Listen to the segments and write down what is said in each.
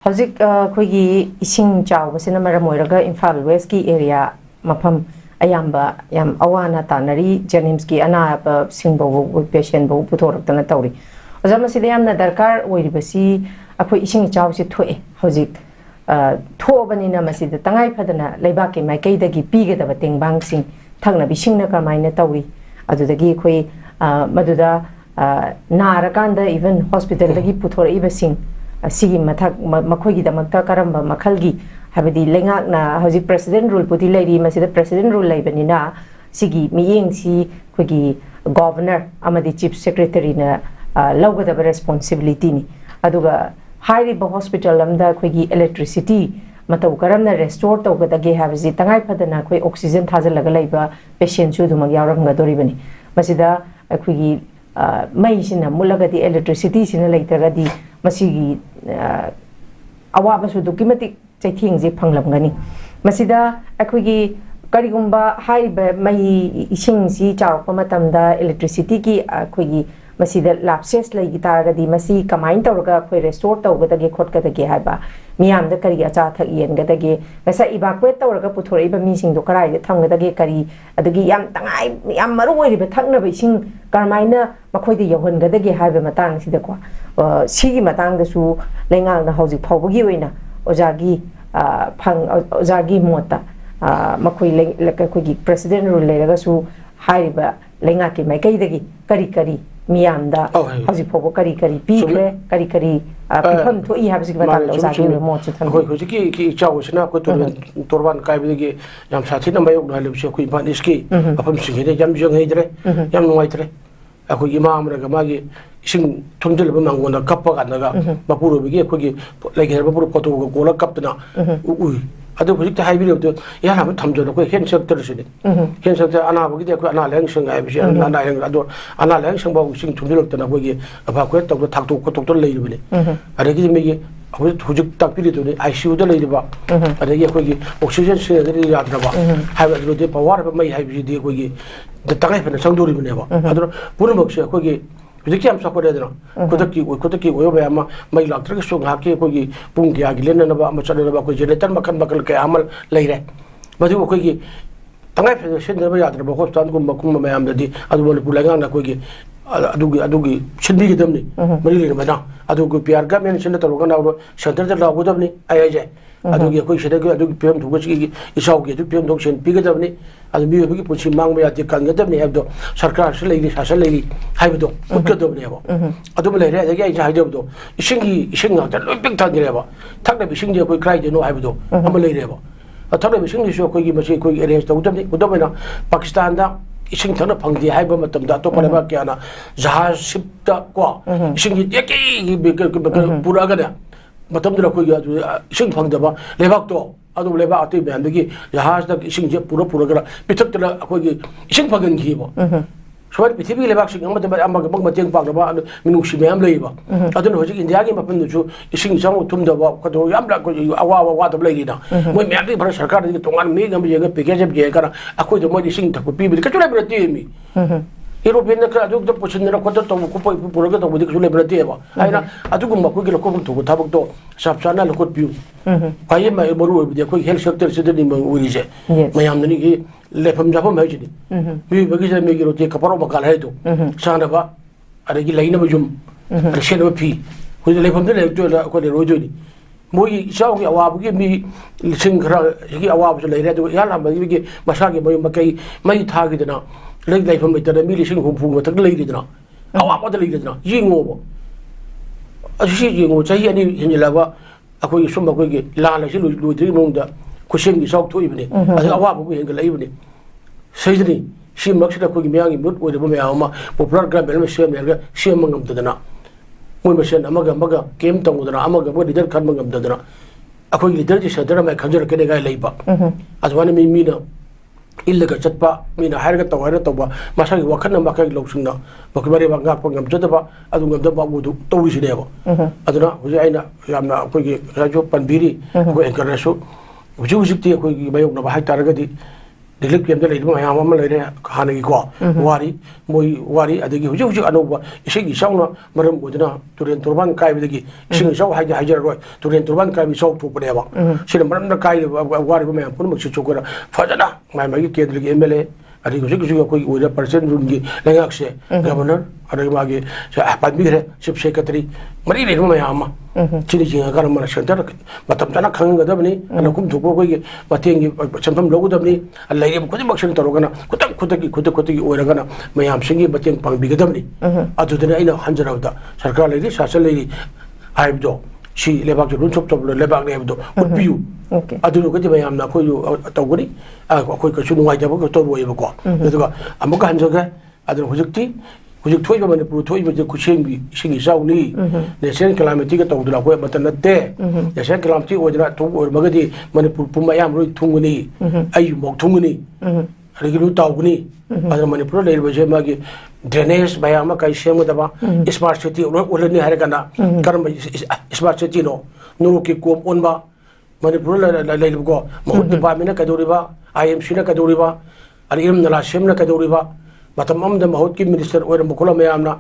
Hojik khoi ising chaw basina maram oiraga Imphal West ki area mafam ayamba yam awana tanari Janims ki ana singbo patient bo puthortana tawri ojama side yamna darkar oiribasi akhoi ising chaw si thoe hojik thobani na masida tangai phadana leiba ki maikai dagi pige da bateng bang sing thangna bisingna kamaina tawri adudagi khoi maduda narakanda even hospital dagi puthora ibasing Sigi mathak makhoi da makta karamba makhalgi habidi lengak na hoji president rule puti lady masida president rule laibani na sigi miyeng si khogi governor amadi chief secretary na lawgada responsibility ni aduga high hospital amda khogi electricity matau karamna restore tawgada ge habiji tangai phadana khoi oxygen thajalaga laiba patient chu dumag yawram ga doribani masida khogi mai sina mulagadi electricity sina laitagadi masigi awaba su dukimatik chaithing je phanglamgani masida akhigi karigumba haiba mai ising si chawpa matamda electricity ki akhigi masida lapses lai gitaragadi masi kamain tawraga khoi restore tawgadage khotgadage haiba miyam da kari acha thak yen gadage gasa evacuate tawraga puthore iba mi sing do karai thamgadage kari adagi yam tangai yam maru oiriba thakna ba sing karmaina makhoi de yohon gadage haiba matang sida ko sigi matang da su lengang na hauji phawbagi oina ojagi phang ojagi mota makhoi khoi president rule leraga su haiba lenga ki maikai dagi kari miyamda hauji phawbo kari pigre kari pitham thoi habsi batang ojagi mo chutham khoi ki chawsina ko torban kai bigi yam sathi na mayok na lebse khoi ban iski apam singhe yam jong heidre yam nuaitre akhoi imam raga magi sing thumjel ba mangona kappa ganaga mapuro bigi khoi lagi ba puro photo go gola kaptana ui adu hujik ta haibiri do ya lam thamjona ko hen sector sini hen sector ana bagi de ko ana leng sing ai bi ana leng adu ana leng sing ba sing thumjel tana ko gi aba ko tok thak to ko tok to lei bile adagi mi gi hujik takpiri do ICU da lei ba adagi ko gi oxygen se da ya da ba haiba do de power ba mai haibi de ko gi da tangai fa sang dori bine ba adu puru mok se ko gi hujik am sa ko de na kodaki oyo ba ma mai lak tra so nga ke ko gi pung kya gi len na ba ma chale ba ko generator makan bakal ke amal leire madu ko gi tangai fa se de ba ya da ba hospital ko makum ma am da di adu bol pulaga na ko gi adugi chindi gi damni mari le ma na adugi pyar ga men chinda taro ga na center da lagu damni ai je adugi ko shede ga adugi pm thuga chi gi isau gi pm thog chen pi ga damni adu mi bi puchi mang ma ya ti kan ga damni abdo sarkar se leiri sa se leiri hai bdo ukka damni ba adu le re ga ai ja hai bdo ising ga da loi pik thang re ba thak da bising je ko krai je no hai bdo am le re ba thak da bising ji so ko gi ma chi ko arrange tau damni ko damna Pakistan da ising thana phangdi haiba matam da to paleba kyana jahaz shipta ko ising yeki pura ga matam da ko ising phangda ba lebak to adu leba ati ban gi jahaz da ising je pura ga pitak da ko ising phagan gi ba soal pithibhi lebak sing amada amma ga mateng pang ba minu shi mem leiba adu no ji india gi mapin ju ising jang tum da ba ko do yam la ko awa da lei na moi me ati bhara sarkar gi tongan me gam je ga package ge kara akoi do moi ising ta ko pi bi ka chula bi ti mi European ka adu da puchin na ko to ko pura ga to bi ka chula bi ti ba aina adu gum ko gi ko to ta bak to sap sana lo ko pi pai ma moru bi ko health sector se ni ma uri je mayam ni gi lefam japam hai jini mi bagi sa mi giro te kaparo bakal hai to sana ba are gi laina bujum are shen ba phi ko lefam de le to la ko de rojo ni moi sao gi awa gi mi sing khra gi awa bu le re to ya la ba gi masa gi mai mai tha gi dana le lefam me ta mi sing hu fu ma tak le gi dana awa ba de le gi dana yi ngo bo ashi yi ngo chai ani hin la ba akoi sum ba ko gi la la shi lu de mong da kushing gi sok thui bne asa awa bu hen ga lai bne seidni shi maksida ko gi myang mut oi de ba ya ma popular gram bel me shem ga shem mangam tadana moi ma shen amaga kem tang udana amaga bo leader kan mangam tadana akoi leader ji sadara mai khanjara ke ga lai ba azwani mi na illa ga chatpa mi na har ga tawara tawba masa gi wakhan na makai loksung na ba ki bare ba ga pangam jada ba adu ngam da ba bu du tawi si ne ba aduna hu aina yamna ko gi rajo panbiri ko encourage hujik ti ko bayok na bahai taragadi relief ꯀꯦꯝꯞꯇ ꯂꯩꯔꯤꯕ ꯃꯌꯥꯝ ꯑꯃ ꯂꯩꯔꯦ ꯍꯥꯟꯅꯒꯤꯀꯣ ꯋꯥꯔꯤ ꯃꯣꯏ ꯋꯥꯔꯤ ꯑꯗꯒꯤ ꯍꯧꯖꯤꯛ ꯍꯧꯖꯤꯛ ꯑꯅꯧꯕ ꯏꯁꯤꯡ ꯏꯆꯥꯎꯅ ꯃꯔꯝ ꯑꯣꯏꯗꯨꯅ ꯇꯨꯔꯦꯟ ꯇꯣꯔꯕꯥꯟ ꯀꯥꯏꯕꯗꯒꯤ ꯏꯁꯤꯡ ꯏꯆꯥꯎ ꯍꯥꯏꯖꯔꯔꯣꯏ ꯇꯨꯔꯦꯟ ꯇꯣꯔꯕꯥꯟ ꯀꯥꯏꯕ ꯏꯆꯥꯎ ꯊꯣꯛꯄꯅꯦꯕ ꯁꯤꯅ ꯃꯔꯝꯅ ꯀꯥꯏꯔꯤꯕ ꯋꯥꯔꯤꯕ ꯃꯌꯥꯝ ꯄꯨꯝꯅꯃꯛꯁꯤꯁꯨ ꯑꯩꯈꯣꯏꯅ ꯐꯖꯅ ꯃꯥꯒꯤ ꯀꯦꯟꯗ꯭ꯔꯒꯤ MLA ꯑꯗꯒꯤ ꯍꯧꯖꯤꯛ ꯍꯧꯖꯤꯛ ꯑꯩꯈꯣꯏꯒꯤ ꯑꯣꯏꯔꯤꯕ ꯄꯔꯁꯦꯟ ꯔꯨꯜꯒꯤ ꯂꯩꯉꯥꯛꯁꯦ ꯒꯕꯔꯅꯔ ꯑꯗꯒꯤ ꯃꯥꯒꯤ ꯄꯥꯟꯕꯤꯈ꯭ꯔꯦ ꯆꯤꯞ ꯁꯦꯀ꯭ꯔꯦꯇꯔꯤ ꯃꯔꯤ ꯂꯩꯔꯤꯕ ꯃꯌꯥꯝ ꯑꯃ ꯁꯤꯅ ꯌꯦꯡꯉꯀꯥꯟꯗ ꯃꯅ ꯁꯦꯟꯇꯔ ꯃꯇꯝ ꯆꯥꯅ ꯈꯪꯒꯗꯕꯅꯤ ꯂꯧꯈꯨꯝ ꯊꯣꯛꯄ ꯑꯩꯈꯣꯏꯒꯤ ꯃꯇꯦꯡꯒꯤ ꯁꯦꯟꯐꯝ ꯂꯧꯒꯗꯕꯅꯤ ꯂꯩꯔꯤꯕ ꯈꯨꯗꯤꯡꯃꯛꯁꯤꯅ ꯇꯧꯔꯒꯅ ꯈꯨꯗꯛꯀꯤ ꯑꯣꯏꯔꯒꯅ ꯃꯌꯥꯝꯁꯤꯡꯒꯤ ꯃꯇꯦꯡ ꯄꯥꯡꯕꯤꯒꯗꯕꯅꯤ ꯑꯗꯨꯗꯅ ꯑꯩꯅ ꯍꯟꯖꯔꯕꯗ ꯁꯔꯀꯥꯔ ꯂꯩꯔꯤ ꯁꯥꯁꯟ ꯂꯩꯔꯤ ꯍꯥꯏꯕꯗꯣ ꯁꯤ ꯂꯩꯕꯥꯛꯁꯦ ꯂꯣꯟ ꯁꯣꯛꯇꯕ ꯂꯩꯕꯥꯛꯅꯤ ꯍꯥꯏꯕꯗꯣ ꯎꯠꯄꯤꯌꯨ ꯑꯗꯨꯒꯗꯤ ꯃꯌꯥꯝꯅ ꯑꯩꯈꯣꯏꯁꯨ ꯇꯧꯒꯅꯤ ꯑꯩꯈꯣꯏ ꯀꯩꯁꯨ ꯅꯨꯡꯉꯥꯏꯇꯕ ꯇꯧꯔꯣꯏꯕꯀꯣ ꯑꯗꯨꯒ ꯑꯃꯨꯛꯀ ꯍꯟꯖꯒ꯭ꯔꯦ ꯑꯗꯨꯅ ꯍꯧꯖꯤꯛ ꯊꯣꯛꯏꯕ ꯃꯅꯤꯄꯨꯔ ꯊꯣꯛꯏꯕꯁꯦ ꯈꯨꯠꯁꯦꯝꯒꯤ ꯏꯁꯤꯡ ꯏꯆꯥꯎꯅꯤ ꯅꯦꯁꯅꯦꯜ ꯀꯦꯂꯥꯃꯤꯇꯤꯒ ꯇꯧꯗꯅ ꯑꯩꯈꯣꯏ ꯑꯃꯠꯇ ꯅꯠꯇꯦ ꯅꯦꯁꯅꯦꯜ ꯀꯦꯂꯥꯃꯤꯇꯤ ꯑꯣꯏꯗꯅ ꯑꯣꯏꯔꯃꯒꯗꯤ ꯃꯅꯤꯄꯨꯔ ꯄꯨꯝꯕ ꯑꯌꯥꯝꯕ ꯂꯣꯏ ꯊꯨꯡꯒꯅꯤ ꯑꯩꯃꯨꯛ ꯊꯨꯡꯒꯅꯤ ꯑꯗꯒꯤ ꯂꯣꯏ ꯇꯥꯎꯒꯅꯤ ꯑꯗꯨꯅ ꯃꯅꯤꯄꯨꯔꯗ ꯂꯩꯔꯤꯕꯁꯦ ꯃꯥꯒꯤ ꯗ꯭ꯔꯦꯅꯦꯖ ꯃꯌꯥꯝ ꯑꯃ ꯀꯩ ꯁꯦꯝꯒꯗꯕ ꯏꯁꯃꯥꯔꯠ ꯁꯤꯇꯤ ꯂꯣꯏ ꯑꯣꯜꯂꯅꯤ ꯍꯥꯏꯔꯒꯅ ꯀꯔꯝꯕ ꯏꯁꯃꯥꯔꯠ ꯁꯤꯇꯤꯅꯣ ꯅꯣꯔꯣꯛꯀꯤ ꯀꯣꯝ ꯑꯣꯟꯕ ꯃꯅꯤꯄꯨꯔꯗ ꯂꯩꯔꯤꯕꯀꯣ ꯃꯍꯨꯠ ꯗꯤꯄꯥꯔꯠꯃꯦꯟꯅ ꯀꯩꯗꯧꯔꯤꯕ IMCꯅ ꯀꯩꯗꯧꯔꯤꯕ ꯑꯗꯒꯤ ꯏꯔꯝ ꯅꯂꯥ ꯁꯦꯝꯅ ꯀꯩꯗꯧꯔꯤꯕ ꯃꯇꯝ ꯑꯃꯗ ꯃꯍꯨꯠꯀꯤ ꯃꯤꯅꯤꯁꯇꯔ ꯑꯣꯏꯔꯝꯕ ꯈꯣꯠꯂꯝꯕ ꯃꯌꯥꯝꯅ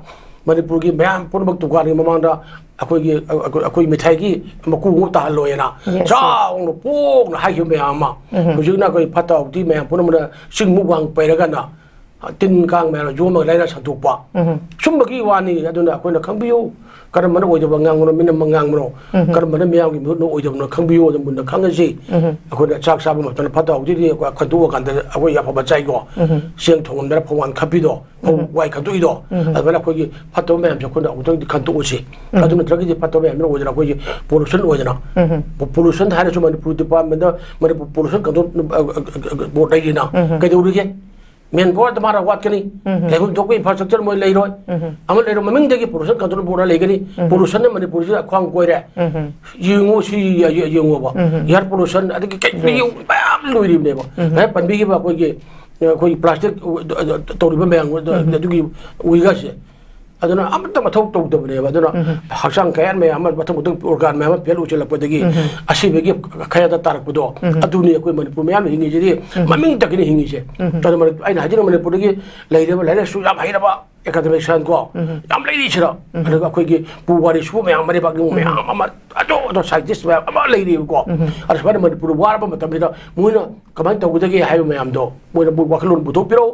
ꯃꯅꯤꯄꯨꯔꯒꯤ ꯃꯌꯥꯝ ꯄꯨꯝꯅꯃꯛ ꯗꯨꯀꯥꯟꯒꯤ ꯃꯃꯥꯡꯗ ꯑꯩꯈꯣꯏ ꯃꯤꯊꯥꯏꯒꯤ ꯃꯀꯨ ꯇꯥꯍꯜꯂꯣꯏꯅ ꯆꯥꯎꯅ ꯄꯣꯛꯅ ꯍꯥꯏꯈꯤꯕ ꯃꯌꯥꯝ ꯑꯃ ꯍꯧꯖꯤꯛꯅ ꯑꯩꯈꯣꯏ ꯐꯠꯇ ꯍꯥꯎꯊꯤ ꯃꯌꯥꯝ ꯄꯨꯝꯅꯃꯛꯅ ꯆꯤꯡꯃꯨꯛ ꯋꯥꯡ ꯄꯩꯔꯒꯅ ꯇꯤꯟ ꯀꯥꯡ ꯃꯌꯥꯝꯅ ꯌꯣꯝꯃꯒ ꯂꯥꯏꯅꯥ ꯁꯟꯗꯣꯛꯄ ꯁꯨꯝꯕꯒꯤ ꯋꯥꯅꯤ ꯑꯗꯨꯅ ꯑꯩꯈꯣꯏꯅ ꯈꯪꯕꯤꯌꯨ ꯀꯔꯝꯕꯅ ꯑꯣꯏꯗꯕ ꯉꯥꯡꯕꯅꯣ ꯃꯤꯅꯝꯕ ꯉꯥꯡꯕꯅꯣ ꯀꯔꯝꯕꯅ ꯃꯤꯌꯥꯝꯒꯤ ꯃꯤꯍꯨꯠꯅ ꯑꯣꯏꯗꯕꯅꯣ ꯈꯪꯕꯤꯌꯨ ꯑꯗꯨꯝ ꯃꯨꯟꯅ ꯈꯪꯉꯁꯤ ꯑꯩꯈꯣꯏꯅ ꯆꯥꯛ ꯆꯥꯕ ꯃꯇꯝꯗ ꯐꯠꯇ ꯍꯥꯎꯊꯤꯗꯤ ꯈꯟꯇꯣꯛꯑꯀꯥꯟꯗ ꯑꯩꯈꯣꯏ ꯑꯐꯕ ꯆꯥꯏꯀꯣ ꯆꯦꯡ ꯊꯣꯡꯉꯝꯗꯅ ꯐꯧꯋꯥꯟ ꯈꯞꯄꯤꯗꯣ ꯐꯧ ꯋꯥꯏ ꯈꯟꯇꯣꯛꯏꯗꯣ ꯑꯗꯨꯃꯥꯏꯅ ꯑꯩꯈꯣꯏꯒꯤ ꯐꯠꯇꯕ ꯃꯌꯥꯝꯁꯦ ꯑꯩꯈꯣꯏꯅ ꯑꯃꯨꯛꯇꯪꯗꯤ ꯈꯟꯇꯣꯛꯎꯁꯤ ꯑꯗꯨ ꯅꯠꯇ꯭ꯔꯒꯗꯤ ꯐꯠꯇꯕ ꯃꯌꯥꯝꯅ ꯑꯣꯏꯗꯅ ꯑꯩꯈꯣꯏꯒꯤ ꯄꯣꯂꯨꯁꯟ ꯑꯣꯏꯗꯅ ꯄꯣꯂꯨꯁꯟ ꯍꯥꯏꯔꯁꯨ ꯃꯅꯤꯄꯨꯔ ꯗꯤꯄꯥꯔꯠꯃꯦꯟꯗ ꯃꯅꯤꯄꯨꯔ ꯄꯣꯂꯨꯁꯟ ꯀꯟꯇ꯭ꯔꯣꯜ ꯕꯣꯔꯗ ꯂꯩꯔꯤꯅ ꯀꯩꯗꯧꯔꯤꯒꯦ ꯃꯦꯟ ꯕꯣꯔꯗ ꯃꯥꯅ ꯋꯥꯠꯀꯅꯤ ꯂꯩꯐꯝ ꯊꯣꯛꯄ ꯏꯟꯐ꯭ꯔꯥꯁꯇ꯭ꯔꯛꯆꯔ ꯃꯣꯏ ꯂꯩꯔꯣꯏ ꯑꯃ ꯂꯩꯔꯣ ꯃꯃꯤꯡꯗꯒꯤ ꯄꯣꯂꯨꯁꯟ ꯀꯟꯇ꯭ꯔꯣꯜ ꯕꯣꯔꯗ ꯂꯩꯒꯅꯤ ꯄꯣꯂꯨꯁꯟꯅ ꯃꯅꯤꯄꯨꯔꯁꯤꯗ ꯈ꯭ꯋꯥꯡ ꯀꯣꯏꯔꯦ ꯌꯦꯡꯉꯨ ꯁꯤ ꯌꯦꯡꯉꯨꯕ ꯏꯌꯥꯔ ꯄꯣꯂꯨꯁꯟ ꯑꯗꯒꯤ ꯀꯩ ꯃꯌꯥꯝ ꯂꯣꯏꯔꯤꯕꯅꯦꯕ ꯉꯁꯥꯏ ꯄꯟꯕꯤꯈꯤꯕ ꯑꯩꯈꯣꯏꯒꯤ ꯄ꯭ꯂꯥꯁꯇꯤꯛ ꯇꯧꯔꯤꯕ ꯃꯌꯥꯝ ꯑꯗꯨꯒꯤ ꯎꯏꯒꯁꯦ aduna amta mathau tau dabne aduna haksang kayan me amar mathau mutung organ me amar pelu chelapodagi asibegi khaya da tarakpudo aduni akoi manipur me am hingi jiri maming takini hingi je tadamar aina hajina manipur gi leireba leire su yam hairaba academic san ko yam leiri chira adaga akoi gi puwari su me amare bagi me amar ado scientist me amar leiri ko arasbar manipur warba matamida muina kamai tawudagi hayo me amdo muina bu waklun buto piro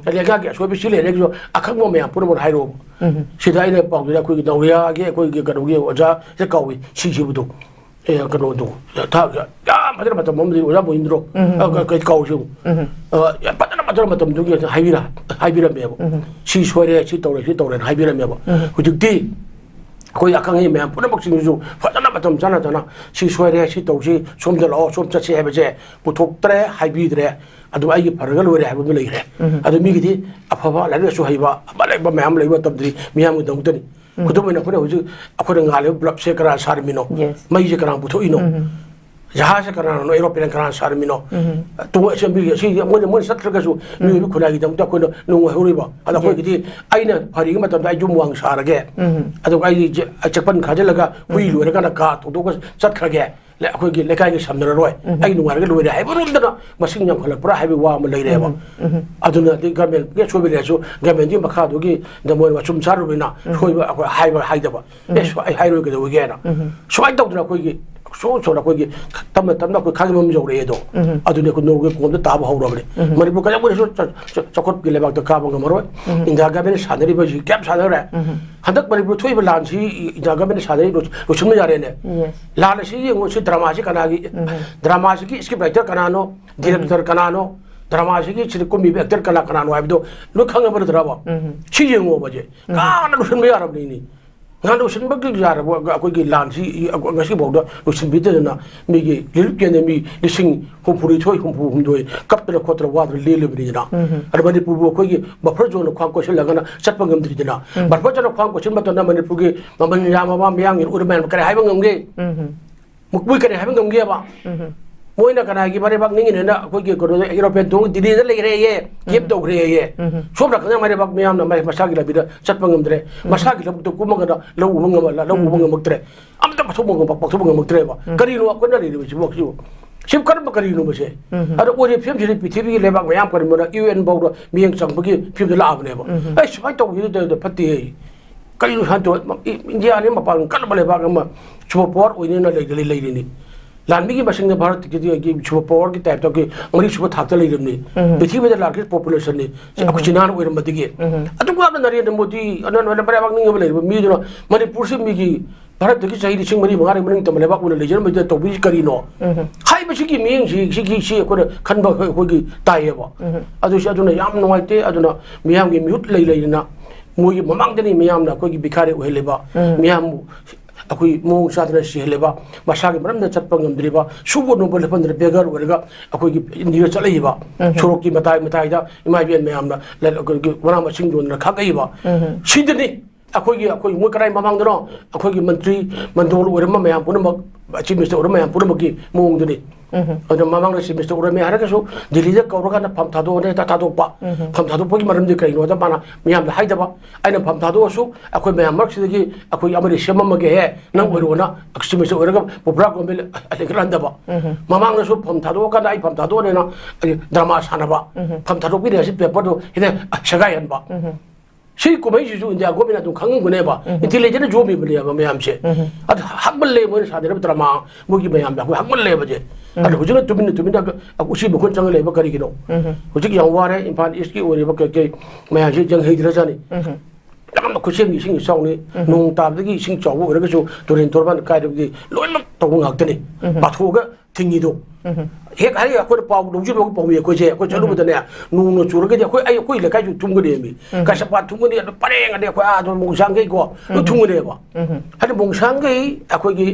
aliga gi so bi sile regjo akhangmo me apur mon hairo sida ina pangdura ko nauya ge ko ge kanu ge oja se kawi sijibudo e kanu do ta ya madara matam momdi oja bo indro ka kawu ya padana madara matam do ge haibira mebo si soire si tawre haibira mebo hujukti कोई अखंगी मैं पुनः boxing जो फजना मतम जाना जाना सी सोरे सी तौसी सोम जलो सोम चसे है बजे पुथोक्तरे हाइबीद्रे अदु आई फरगल वरे है बदु लेरे अदु मिगिदि अफबा लारे सु हाइबा बलेबा मैम लेबा तबदि मियाम दंगतनि कुदुमेना पुने हुजु अखोरे गाले ब्लॉक से करा सारमिनो मई जे करा पुथोइनो जहाज से करना नो यूरोपियन करना सारमिनो तो ऐसे भी सी मोने सत्रगसु मी खुलागी दम त कोन नो होरिबा अदा कोई गिदि आइना फरिग मतम आई जुम वांग सारगे अदु आई चकपन खाजलगा हुई लोरगा का तो चतखगे ले अखोई गी लेकाई गी समनर रोय आई नुवारगे लोरे हाइबो रुमदना मसिंग यम खलक पुरा हाइबो वा म लेरेबा अदुना दि गवर्नमेंट के सोबिलेसु गवर्नमेंट दि मखा दोगी दमोर वा चुम सारुबिना सोइबा अखोई हाइबा हाइदबा ए सो आई हाइरो गे दोगेना सोइ तौदना कोई गी so कोई तम कोई खागम जौरेदो अदुने को नोगे कोम ताब हौरबने मणिपुर का मोर चखोट के लेबाक तो काब गमरो इंडिया गवर्नमेंट सादरी बजी कैप सादरे हदक मणिपुर थोइब लान सी इंडिया गवर्नमेंट सादरी रोचम जारे ने लान सी ये सी ड्रामा सी कनागी ड्रामा सी की स्क्रिप्ट राइटर कनानो डायरेक्टर कनानो ड्रामा सी की कुमी एक्टर कला कनानो हाइबदो लो खंगबर द्राबा सी येंगो बजे काना रोशन यारबनी नि ngano sin bagli jara ko gi lan si ngasi bawda lo sin bidena mi gi lil kene mi lising humpuri thoi humpu humdoi kaptra khotra wadra lele bina ar bani pu ko gi bafar jo lo khang ko sin lagana chatpa ngam dri dina bafar jo lo khang ko sin batona mani pu gi maman yama ba myang urman kare haiba ngam ge mukbui kare haiba ngam ge ba Moina कना की बारे बाग नहीं ना कोई के करो European तो दिल्ली से लेके ये केप तो करे ये सब रखना हमारे बाग में हम ना मसा की लबी चटपंगम दरे मसा की लब तो कुमंगना लो उमंगम ला लो उमंगम मक्तरे हम तो पथो मंगम पथो मंगम मक्तरे बा करी नो को ना रे बो ꯁꯤꯕ ꯀꯔꯝꯕ ꯀꯔꯤꯅꯣ ꯃꯁꯦ ꯑꯗꯣ ꯑꯣꯏꯔꯤꯕ ꯐꯤꯕꯝꯁꯤꯗꯤ ꯄ꯭ꯔꯤꯊꯤꯕꯤꯒꯤ ꯂꯩꯕꯥꯛ ꯃꯌꯥꯝ ꯀꯔꯤꯕꯅ UN ꯐꯥꯎꯗ ꯃꯤꯠꯌꯦꯡ ꯆꯪꯕꯒꯤ ꯐꯤꯕꯝꯗ ꯂꯥꯛꯑꯕꯅꯦꯕ ꯑꯩ ꯁꯨꯃꯥꯏꯅ ꯇꯧꯕꯁꯤꯗ ꯐꯠꯇꯦ ꯀꯔꯤꯅꯣ ꯍꯥꯏꯕꯗꯣ ꯏꯟꯗꯤꯌꯥꯅꯤ ꯃꯄꯥꯟ ꯀꯟꯕ ꯂꯩꯕꯥꯛ ꯑꯃ ꯁꯨꯄꯔ ꯄꯥꯋꯔ ꯑꯣꯏꯅꯤꯅ ꯂꯩꯔꯤꯅꯤ ꯂꯥꯟꯃꯤꯒꯤ ꯃꯁꯤꯡꯅ ꯚꯥꯔꯠꯀꯤ ꯁꯨꯄꯔ ꯄꯥꯋꯔꯒꯤ ꯇꯥꯏꯞꯇ ꯃꯔꯤ ꯁꯨꯕ ꯊꯥꯛꯇ ꯂꯩꯔꯤꯕꯅꯤ ꯄ꯭ꯔꯤꯊꯤꯕꯤꯗ ꯂꯥꯔꯖꯦꯁ ꯄꯣꯄꯨꯂꯦꯁꯟꯅꯤ ꯑꯩꯈꯣꯏ ꯆꯤꯅꯥꯅ ꯑꯣꯏꯔꯝꯕꯗꯒꯤ ꯑꯗꯨꯒ ꯅꯔꯦꯟꯗ꯭ꯔ ꯃꯣꯗꯤ ꯂꯩꯕꯥꯛ ꯅꯤꯡꯉꯕ ꯂꯩꯔꯤꯕ ꯃꯤꯗꯨꯅ ꯃꯅꯤꯄꯨꯔꯁꯤ ꯃꯤꯒꯤ ꯚꯥꯔꯠꯇꯒꯤ ꯆꯍꯤ 4,500 ꯃꯅꯨꯡ ꯇꯝꯕ ꯂꯩꯕꯥꯛ ꯑꯣꯏꯅ ꯂꯩꯖꯔꯝꯕꯗ ꯇꯧꯕꯤꯔꯤ ꯀꯔꯤꯅꯣ ꯍꯥꯏꯕꯁꯤꯒꯤ ꯃꯤꯠꯌꯦꯡꯁꯤ ꯑꯩꯈꯣꯏꯅ ꯈꯟꯕ ꯑꯩꯈꯣꯏꯒꯤ ꯇꯥꯏꯌꯦꯕ ꯑꯗꯨꯅ ꯌꯥꯝ ꯅꯨꯡꯉꯥꯏꯇꯦ ꯑꯗꯨꯅ ꯃꯤꯌꯥꯝꯒꯤ ꯃꯤꯍꯨꯠ ꯂꯩꯅ ꯃꯣꯏꯒꯤ ꯃꯃꯥꯡꯗꯅꯤ ꯃꯤꯌꯥꯝꯅ ꯑꯩꯈꯣꯏꯒꯤ ꯕꯤꯈꯥꯔꯤ ꯑꯣꯏꯍꯜꯂꯤꯕ ꯃꯤꯌꯥꯝꯕꯨ ꯑꯩꯈꯣꯏ ꯃꯑꯣꯡ ꯆꯥꯗꯅ ꯁꯤꯍꯜꯂꯤꯕ ꯃꯁꯥꯒꯤ ꯃꯔꯝꯗ ꯆꯠꯄ ꯉꯝꯗ꯭ꯔꯤꯕ ꯁꯨꯕ ꯅꯣꯝꯕ ꯂꯦꯞꯍꯟꯗꯅ ꯕꯦꯒꯔ ꯑꯣꯏꯔꯒ ꯑꯩꯈꯣꯏꯒꯤ ꯏꯟꯗꯤꯌꯥ ꯆꯠꯂꯛꯏꯕ ꯁꯣꯔꯣꯛꯀꯤ ꯃꯇꯥꯏꯗ ꯏꯃꯥ ꯏꯕꯦꯟ ꯃꯌꯥꯝꯅ ꯃꯅꯥ ꯃꯁꯤꯡ ꯌꯣꯟꯗꯅ ꯈꯥꯛꯏꯕ ꯁꯤꯗꯅꯤ ꯑꯩꯈꯣꯏ ꯃꯣꯏ ꯀꯗꯥꯏ ꯃꯃꯥꯡꯗꯅꯣ ꯑꯩꯈꯣꯏꯒꯤ ꯃꯟꯇ꯭ꯔꯤ ꯃꯟꯗꯣꯜ ꯑꯣꯏꯔꯝꯕ ꯃꯌꯥꯝ ꯄꯨꯝꯅꯃꯛ ꯆꯤꯐ ꯃꯤꯅꯤꯁꯇꯔ ꯑꯣꯏꯔꯝꯕ ꯃꯌꯥꯝ ꯄꯨꯝꯅꯃꯛꯀꯤ ꯃꯑꯣꯡꯗꯨꯅꯤ ꯑꯗꯨꯅ ꯃꯃꯥꯡꯗ ꯆꯤꯐ ꯃꯤꯅꯤꯁꯇꯔ ꯑꯣꯏꯔꯝꯃꯦ ꯍꯥꯏꯔꯒꯁꯨ ꯗꯤꯜꯂꯤꯗ ꯀꯧꯔꯀꯥꯟꯗ ꯐꯝ ꯊꯥꯗꯣꯛꯑꯅꯤ ꯍꯦꯛꯇ ꯊꯥꯗꯣꯛꯄ ꯐꯝ ꯊꯥꯗꯣꯛꯄꯒꯤ ꯃꯔꯝꯗꯤ ꯀꯔꯤꯅꯣꯗ ꯃꯥꯅ ꯃꯤꯌꯥꯝꯗ ꯍꯥꯏꯗꯕ ꯑꯩꯅ ꯐꯝ ꯊꯥꯗꯣꯛꯑꯁꯨ ꯑꯩꯈꯣꯏ ꯃꯌꯥꯝ ꯃꯔꯛꯁꯤꯗꯒꯤ ꯑꯩꯈꯣꯏ ꯑꯃꯗꯤ ꯁꯦꯝꯃꯝꯃꯒꯦꯍꯦ ꯅꯪ ꯑꯣꯏꯔꯣꯅ ꯆꯤꯐ ꯃꯤꯅꯤꯁꯇꯔ ꯑꯣꯏꯔꯒ ꯄꯣꯄꯨꯂꯔ ꯒꯣꯔꯃꯦꯟ ꯂꯩꯈꯠꯍꯟꯗꯕ ꯃꯃꯥꯡꯗꯁꯨ ꯐꯝ ꯊꯥꯗꯣꯛꯑꯀꯥꯟꯗ ꯑꯩ ꯐꯝ ꯊꯥꯗꯣꯛꯑꯅꯤꯅ ꯗ꯭ꯔꯃꯥ ꯁꯥꯟꯅꯕ ꯐꯝ ꯊꯥꯗꯣꯛꯄꯤꯔꯦ ꯍꯧꯖꯤꯛ ꯄꯦꯄꯔꯗꯣ ꯍꯦꯛꯇ ꯁꯦꯒꯥꯏꯍꯟꯕ ꯁꯤ ꯀꯨꯝꯍꯩꯁꯤꯁꯨ ꯏꯟꯗꯤꯌꯥ ꯒꯣꯔꯃꯦꯟ ꯑꯗꯨꯝ ꯈꯪꯉꯝꯒꯅꯦꯕ ꯏꯟꯇꯦꯂꯤꯖꯦꯟꯅ ꯖꯣꯝꯕꯤꯕꯅꯦꯕ ꯃꯌꯥꯝꯁꯦ ꯑꯗꯨ ꯍꯛꯃꯜꯂꯦ ꯃꯣꯏꯅ ꯁꯥꯟꯅꯔꯤꯕ ꯗ꯭ꯔꯃꯥ ꯃꯣꯏꯒꯤ ꯃꯌꯥꯝꯗ ꯑꯩꯈꯣꯏ ꯍꯛꯃꯜꯂꯦꯕꯁꯦ ꯑꯗꯨ ꯍꯧꯖꯤꯛꯅ ꯇꯨꯃꯤꯟꯅ ꯎꯆꯤ ꯃꯈꯨꯟ ꯆꯪꯉ ꯂꯩꯕ ꯀꯔꯤꯒꯤꯅꯣ ꯍꯧꯖꯤꯛ ꯌꯥꯝ ꯋꯥꯔꯦ ꯏꯝꯐꯥꯜ ꯏꯁꯀꯤ ꯑꯣꯏꯔꯤꯕ ꯀꯩꯀꯩ ꯃꯌꯥꯝꯁꯤ ꯌꯦꯡꯍꯩꯗ꯭ꯔꯖꯥꯠꯅꯤ ꯌꯥꯝꯅ ꯈꯨꯠꯁꯦꯝꯒꯤ ꯏꯁꯤꯡ ꯏꯆꯥꯎꯅꯤ ꯅꯣꯡ ꯇꯥꯕꯗꯒꯤ ꯏꯁꯤꯡ ꯆꯥꯎꯕ ꯑꯣꯏꯔꯒꯁꯨ ꯇꯨꯔꯦꯟ ꯇꯣꯔꯕꯥꯟ ꯀꯥꯏꯗꯕꯗꯤ ꯂꯣꯏꯅꯃꯛ ꯇꯧꯕ ꯉꯥꯛꯇꯅꯤ ꯄꯥꯊꯣꯛꯑꯒ ꯊꯤꯡꯉꯤꯗꯣ ꯍꯦꯛ ꯍꯥꯏꯔꯒ ꯑꯩꯈꯣꯏꯅ ꯄꯥꯎ ꯂꯧꯖꯤꯜꯂꯒ ꯄꯥꯎꯃꯤ ꯑꯩꯈꯣꯏ ꯆꯠꯂꯨꯕꯗꯅꯦ ꯅꯣꯡꯅ ꯆꯨꯔꯒꯗꯤ ꯑꯩꯈꯣꯏ ꯂꯩꯀꯥꯏꯁꯨ ꯊꯨꯝꯒꯅꯦꯃꯤ ꯀꯩꯁꯥꯝꯄꯥꯠ ꯊꯨꯝꯒꯅꯤ ꯑꯗꯨ ꯄꯔꯦꯡꯒꯗꯤ ꯑꯩꯈꯣꯏ ꯃꯣꯡꯁꯥꯡꯒꯩꯀꯣ ꯂꯣꯏ ꯊꯨꯝꯒꯅꯦꯕ ꯍꯥꯏꯗꯤ ꯃꯣꯡꯁꯥꯡꯒꯩ ꯑꯩꯈꯣꯏꯒꯤ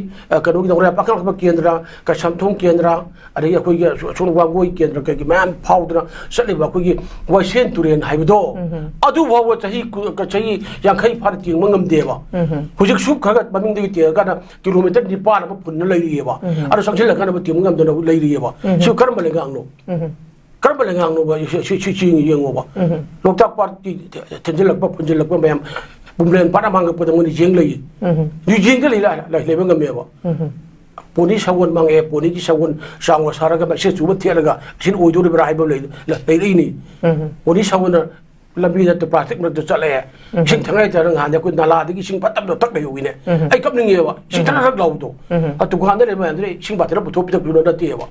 ꯀꯩꯅꯣꯒꯤ ꯄꯥꯈꯪꯂꯛꯄ ꯀꯦꯟꯗ꯭ꯔ ꯀꯩꯁꯥꯝꯊꯣꯡ ꯀꯦꯟꯗ꯭ꯔ ꯑꯗꯒꯤ ꯑꯩꯈꯣꯏꯒꯤ ꯑꯁꯣꯝ ꯋꯥꯡꯒꯣꯏ ꯀꯦꯟꯗ꯭ꯔ ꯀꯩꯒꯤ ꯃꯌꯥꯝ ꯐꯥꯎꯗꯅ ꯆꯠꯂꯤꯕ ꯑꯩꯈꯣꯏꯒꯤ ꯋꯥꯏꯁꯦꯟ ꯇꯨꯔꯦꯟ ꯍꯥꯏꯕꯗꯣ ꯑꯗꯨ ꯐꯥꯎꯕꯆꯍꯤ 50 ꯐꯥꯅ ꯇꯦꯡꯕ ꯉꯝꯗꯦꯕ ꯍꯧꯖꯤꯛ ꯁꯨ ꯈꯔ ꯃꯃꯤꯡꯗꯒꯤ ꯇꯦꯡꯉꯀꯥꯟꯗ ꯀꯤꯂꯣꯃꯤꯇꯔ 9 ꯑꯃ ꯄꯨꯟꯅ ꯂꯩꯔꯤꯑꯕ ꯑꯗꯨ ꯆꯪꯁꯤꯜꯂꯀꯥꯟꯗ ꯇꯦꯡꯕ ꯉꯝꯗꯅ ꯂꯩꯔꯤꯑꯕ ꯁꯤ ꯀꯔꯝꯕ ꯂꯩꯉꯥꯛꯅꯣ ꯀꯔꯝꯕ ꯂꯩꯉꯥꯛꯅꯣꯕ ꯁꯤ ꯌꯦꯡꯉꯣꯕ ꯂꯣꯛꯇꯥꯛ ꯄꯥꯠꯀꯤ ꯊꯤꯟꯖꯤꯜꯂꯛꯄ ꯐꯨꯟꯖꯤꯜꯂꯛꯄ ꯃꯌꯥꯝ ꯄꯨꯝꯂꯦꯟ ꯄꯥꯠ ꯃꯥꯡꯉꯛꯄꯗ ꯃꯣꯏꯅ ꯌꯦꯡ ꯂꯩꯌꯦ ꯌꯦꯡꯒ ꯂꯩꯕ ꯉꯝꯃꯦꯕ ꯄꯣꯅꯤ ꯁꯒꯣꯜ ꯃꯥꯡꯉꯛꯑꯦ ꯄꯣꯅꯤꯒꯤ ꯁꯒꯣꯜ ꯆꯥꯎꯅ ꯁꯥꯔꯒ ꯏꯁꯤꯡ ꯆꯨꯕ ꯊꯦꯠꯂꯒ ꯁꯤꯅ ꯑꯣꯏꯗꯣꯔꯤꯕ꯭ꯔꯥ ꯍꯥꯏꯕ ꯂꯩꯔꯛꯏꯅꯤ ꯄꯣꯅꯤ ꯁꯒꯣꯜꯅ ꯂꯝꯕꯤꯗ ꯄ꯭ꯂꯥꯁꯇꯤꯛ ꯃꯔꯛꯇ ꯆꯠꯂꯛꯑꯦ ꯏꯁꯤꯡ ꯊꯪꯉꯥꯏ ꯇꯥꯔꯒ ꯅꯍꯥꯟꯗꯤ ꯑꯩꯈꯣꯏ ꯅꯥꯂꯥꯗꯒꯤ ꯏꯁꯤꯡ ꯐꯠꯇꯕꯗꯣ ꯊꯛ ꯂꯩꯍꯧꯏꯅꯦ ꯑꯩ ꯀꯞꯅꯤꯡꯉꯦꯕ ꯏꯁꯤꯡ ꯊꯛ ꯂꯥꯎꯕꯗꯣ ꯗꯨꯀꯥꯟꯗ ꯂꯩꯕ ꯃꯌꯥꯝꯗꯨꯅ ꯏꯁꯤꯡ ꯕꯥꯇꯜꯗ ꯄꯨꯊꯣꯛ ꯄꯤꯊꯛꯄꯤꯕ ꯅꯠꯇꯦꯕ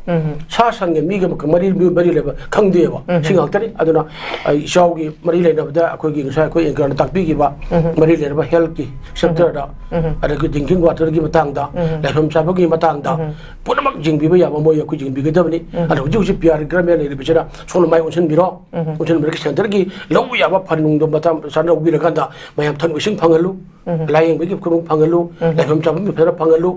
ꯁꯥ ꯁꯟꯒ ꯃꯤꯒ ꯃꯔꯤ ꯂꯩꯕ ꯈꯪꯗꯦꯕ ꯁꯤ ꯉꯥꯛꯇꯅꯤ ꯑꯗꯨꯅ ꯏꯆꯥꯎꯒꯤ ꯃꯔꯤ ꯂꯩꯅꯕꯗ ꯑꯩꯈꯣꯏꯒꯤ ꯉꯁꯥꯏ ꯑꯩꯈꯣꯏ ꯑꯦꯡꯀꯔꯅ ꯇꯥꯛꯄꯤꯈꯤꯕ ꯃꯔꯤ ꯂꯩꯅꯕ ꯍꯦꯜꯊꯀꯤ ꯁꯦꯛꯇꯔꯗ ꯑꯗꯒꯤ ꯗ꯭ꯔꯤꯡꯀꯤꯡ ꯋꯥꯇꯔꯒꯤ matangda ꯂꯩꯐꯝ ꯆꯥꯕꯒꯤ matangda ꯄꯨꯝꯅꯃꯛ ꯌꯦꯡꯕꯤꯕ ꯌꯥꯕ ꯃꯣꯏ ꯑꯩꯈꯣꯏ ꯌꯦꯡꯕꯤꯒꯗꯕꯅꯤ ꯑꯗꯣ ꯍꯧꯖꯤꯛ ꯄꯤꯌꯥꯔ ꯒ꯭ꯔꯥꯃꯦꯟ ꯂꯩꯔꯤꯕꯁꯤꯅ ꯁꯣꯝꯅ ꯃꯥꯏ ꯑꯣꯟꯁꯤꯟꯕꯤꯔꯣ ꯑꯣꯟꯁꯤꯟꯕꯤꯔꯒ ꯁꯦꯟꯇꯔꯒꯤ ꯂꯧꯕ ꯌꯥꯕ ꯐꯟꯅꯨꯡꯗꯣ ꯃꯇꯝ ꯆꯥꯅ ꯂꯧꯕꯤꯔꯀꯥꯟꯗ ꯃꯌꯥꯝ ꯊꯛꯅꯕ ꯏꯁꯤꯡ ꯐꯪꯍꯜꯂꯨ ꯂꯥꯏꯌꯦꯡꯕꯒꯤ ꯈꯨꯗꯣꯡ ꯐꯪꯍꯜꯂꯨ ꯂꯩꯐꯝ ꯆꯥꯐꯝꯒꯤ ꯐꯖꯅ ꯐꯪꯍꯜꯂꯨ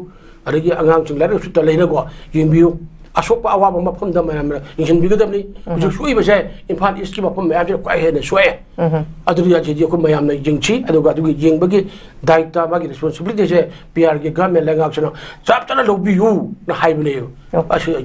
ꯑꯗꯒꯤ ꯑꯉꯥꯡꯁꯤꯡ ꯂꯥꯏꯔꯤꯛ ꯂꯥꯏꯁꯨ ꯂꯩꯅꯀꯣ ꯌꯦꯡꯕꯤꯌꯨ ꯑꯁꯣꯛꯄ ꯑꯋꯥꯕ ꯃꯐꯝꯗ ꯃꯌꯥꯝꯅ ꯌꯦꯡꯁꯤꯟꯕꯤꯒꯗꯕꯅꯤ ꯍꯧꯖꯤꯛ ꯁꯣꯛꯏꯕꯁꯦ ꯏꯝꯐꯥꯜ ꯏꯁꯀꯤ ꯃꯐꯝ ꯃꯌꯥꯝꯁꯦ ꯈ꯭ꯋꯥꯏ ꯍꯦꯟꯅ ꯁꯣꯛꯑꯦ ꯑꯗꯨꯗꯤ ꯑꯩꯈꯣꯏ ꯃꯌꯥꯝꯅ ꯌꯦꯡꯁꯤ ꯑꯗꯨꯒ ꯑꯗꯨꯒꯤ ꯌꯦꯡꯕꯒꯤ ꯗꯥꯏꯇ ꯃꯥꯒꯤ ꯔꯦꯁꯄꯣꯟꯁꯤꯕꯤꯂꯤꯇꯤꯁꯦ ꯄꯤꯌꯥꯔꯒꯤ ꯒꯚꯔꯟꯃꯦꯟ ꯂꯩꯉꯥꯛꯁꯤꯅ ꯆꯞ ꯆꯥꯅ ꯂꯧꯕꯤꯌꯨꯅ ꯍꯥꯏꯕꯅꯦꯕ